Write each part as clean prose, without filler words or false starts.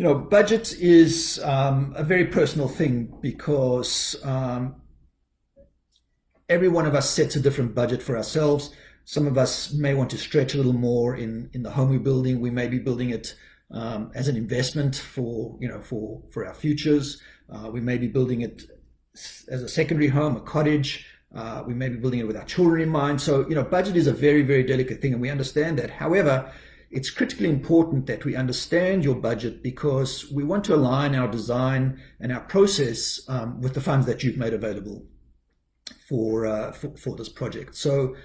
Budget is a very personal thing because every one of us sets a different budget for ourselves. Some of us may want to stretch a little more in the home we're building. We may be building it as an investment for our futures. We may be building it as a secondary home, a cottage. We may be building it with our children in mind. So, budget is a very, very delicate thing, and we understand that. However, it's critically important that we understand your budget because we want to align our design and our process with the funds that you've made available for this project. So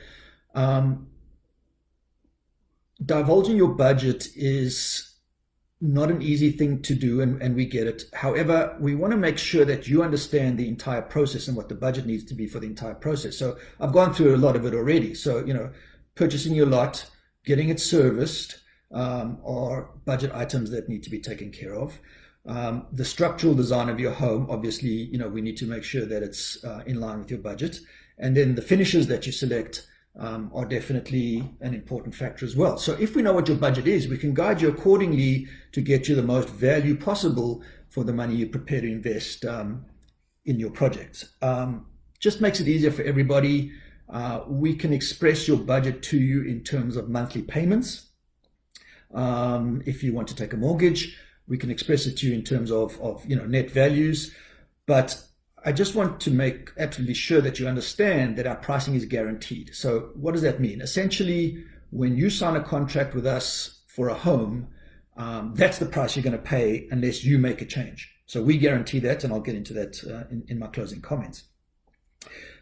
divulging your budget is not an easy thing to do, and we get it. However, we want to make sure that you understand the entire process and what the budget needs to be for the entire process. So I've gone through a lot of it already. So, purchasing your lot, getting it serviced are budget items that need to be taken care of. The structural design of your home, obviously, we need to make sure that it's in line with your budget. And then the finishes that you select are definitely an important factor as well. So if we know what your budget is, we can guide you accordingly to get you the most value possible for the money you prepare to invest in your projects. Just makes it easier for everybody. We can express your budget to you in terms of monthly payments. If you want to take a mortgage, we can express it to you in terms of net values. But I just want to make absolutely sure that you understand that our pricing is guaranteed. So what does that mean? Essentially, when you sign a contract with us for a home, that's the price you're going to pay unless you make a change. So we guarantee that, and I'll get into that in my closing comments.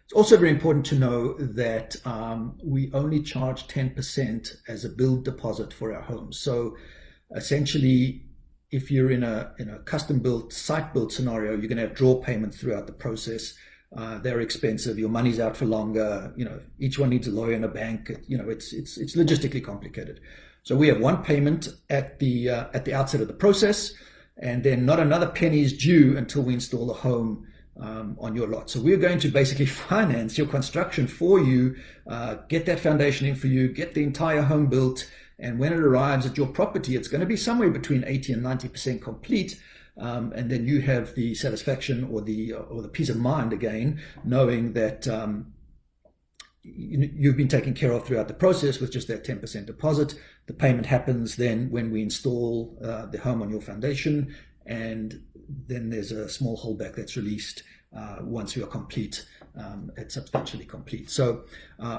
It's also very important to know that we only charge 10% as a build deposit for our homes. So essentially, if you're in a custom built, site built scenario, you're going to have draw payments throughout the process. They're expensive. Your money's out for longer. Each one needs a lawyer and a bank. It's logistically complicated. So we have one payment at the outset of the process, and then not another penny is due until we install the home on your lot. So we're going to basically finance your construction for you, get that foundation in for you, get the entire home built, and when it arrives at your property, it's going to be somewhere between 80 and 90% complete. And then you have the satisfaction or the peace of mind again, knowing that you've been taken care of throughout the process with just that 10% deposit. The payment happens then when we install the home on your foundation, and then there's a small holdback that's released once we are complete, it's substantially complete. So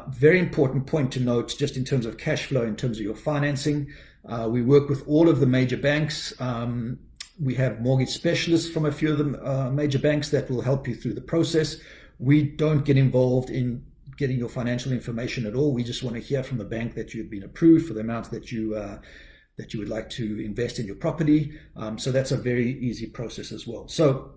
very important point to note just in terms of cash flow, in terms of your financing. We work with all of the major banks. We have mortgage specialists from a few of the major banks that will help you through the process. We don't get involved in getting your financial information at all. We just want to hear from the bank that you've been approved for the amounts that you would like to invest in your property. So that's a very easy process as well. So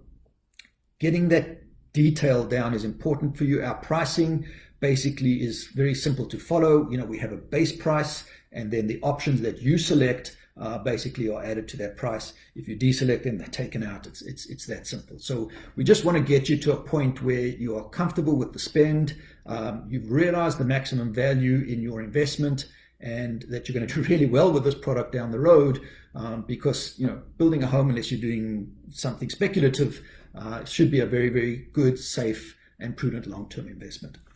getting that detail down is important for you. Our pricing basically is very simple to follow. We have a base price, and then the options that you select basically are added to that price. If you deselect them, they're taken out. It's that simple. So we just want to get you to a point where you are comfortable with the spend. You've realized the maximum value in your investment, and that you're going to do really well with this product down the road, because building a home, unless you're doing something speculative, should be a very, very good, safe, and prudent long-term investment.